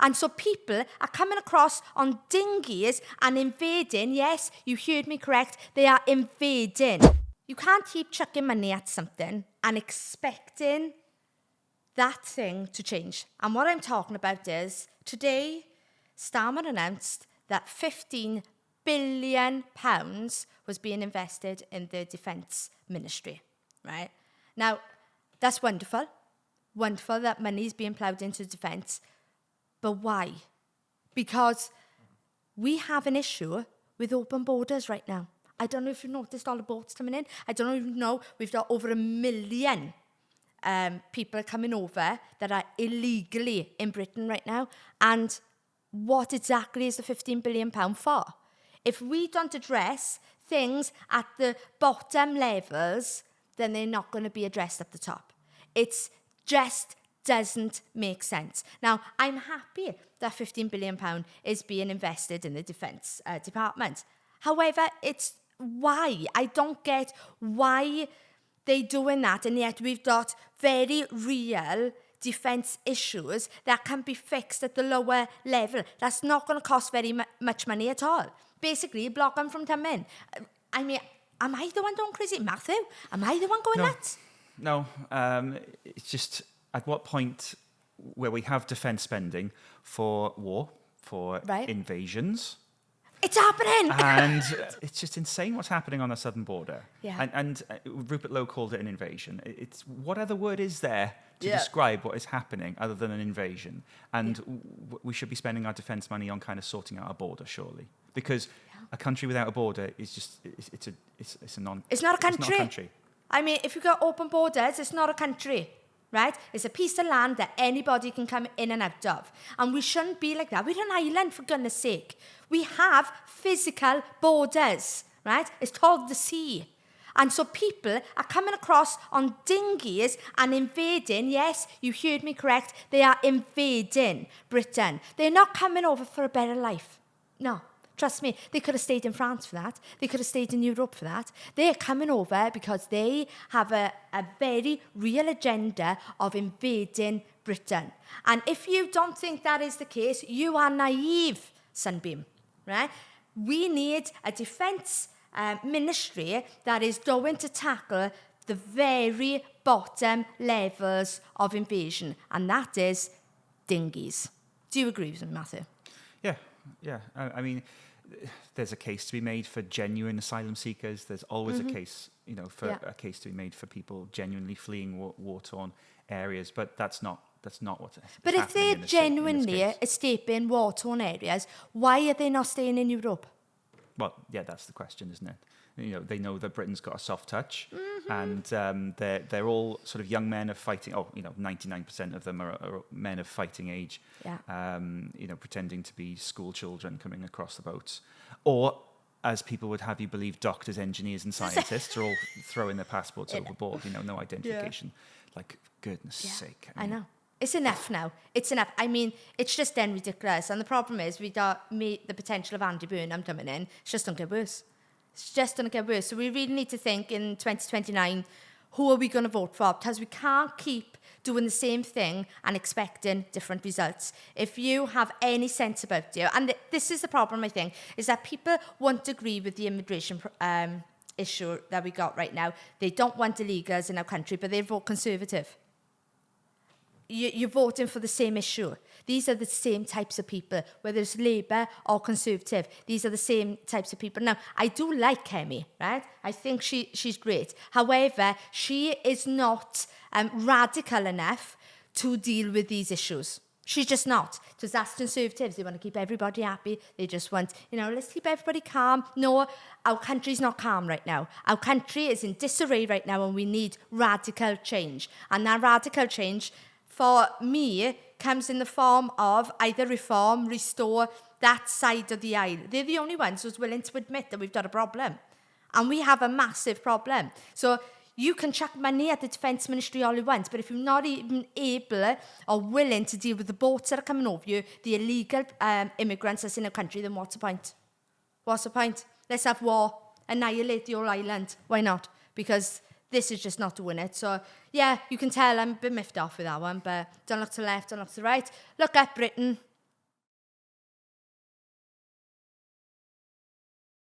And so people are coming across on dinghies and invading. Yes, you heard me correct. They are invading. You can't keep chucking money at something and expecting that thing to change. And what I'm talking about is, today, Starmer announced that £15 billion was being invested in the defence ministry, right? Now, that's wonderful. Wonderful that money is being ploughed into defence. But why? Because we have an issue with open borders right now. I don't know if you've noticed all the boats coming in. I don't even know we've got over 1 million people coming over that are illegally in Britain right now. And what exactly is the £15 billion for? If we don't address things at the bottom levels, then they're not going to be addressed at the top. It's just doesn't make sense. Now, I'm happy that £15 billion is being invested in the defence department. However, it's why? I don't get why they're doing that, and yet we've got very real defence issues that can be fixed at the lower level. That's not going to cost very much money at all. Basically, block them from coming. I mean, am I the one going crazy? Matthew, am I the one going nuts? No, it's just at what point where we have defence spending for war, for invasions. It's happening! And it's just insane what's happening on the southern border. Yeah. And Rupert Lowe called it an invasion. It's what other word is there to describe what is happening other than an invasion? And we should be spending our defence money on kind of sorting out a border, surely. Because a country without a border is just, it's not a country. I mean, if you've got open borders, it's not a country, right? It's a piece of land that anybody can come in and out of. And we shouldn't be like that. We're an island, for goodness sake. We have physical borders, right? It's called the sea. And so people are coming across on dinghies and invading. Yes, you heard me correct. They are invading Britain. They're not coming over for a better life. No. Trust me, they could have stayed in France for that. They could have stayed in Europe for that. They're coming over because they have a very real agenda of invading Britain. And if you don't think that is the case, you are naive, Sunbeam, right? We need a defence ministry that is going to tackle the very bottom levels of invasion, and that is dinghies. Do you agree with me, Matthew? Yeah. I mean, there's a case to be made for genuine asylum seekers. There's always a case, for a case to be made for people genuinely fleeing war-torn areas. But that's not what's happening. But if they're genuinely escaping war-torn areas, why are they not staying in Europe? Well, yeah, that's the question, isn't it? They know that Britain's got a soft touch, and they're all sort of young men of fighting. 99% of them are men of fighting age. Yeah. Pretending to be school children coming across the boats, or as people would have you believe, doctors, engineers, and scientists are all throwing their passports overboard. No identification. Yeah. Like, goodness sake! I know. It's enough now. It's enough. I mean, it's just then ridiculous. And the problem is we got the potential of Andy Burnham coming in. It's just going to get worse. It's just going to get worse. So we really need to think in 2029, who are we going to vote for? Because we can't keep doing the same thing and expecting different results. If you have any sense about you, and this is the problem, I think, is that people won't agree with the immigration issue that we got right now. They don't want illegals in our country, but they vote Conservative. You're voting for the same issue. These are the same types of people, whether it's Labour or Conservative. These are the same types of people. Now, I do like Kemi, right? I think she's great. However, she is not radical enough to deal with these issues. She's just not. Because that's Conservatives. They want to keep everybody happy. They just want, let's keep everybody calm. No, our country's not calm right now. Our country is in disarray right now, and we need radical change. And that radical change, for me, comes in the form of either reform, restore that side of the aisle. They're the only ones who's willing to admit that we've got a problem. And we have a massive problem. So you can chuck money at the Defence Ministry all you want, but if you're not even able or willing to deal with the boats that are coming over you, the illegal immigrants that's in our country, then what's the point? What's the point? Let's have war. Annihilate the whole island. Why not? Because this is just not doing it. So, yeah, you can tell I'm a bit miffed off with that one, but don't look to the left, don't look to the right. Look at Britain.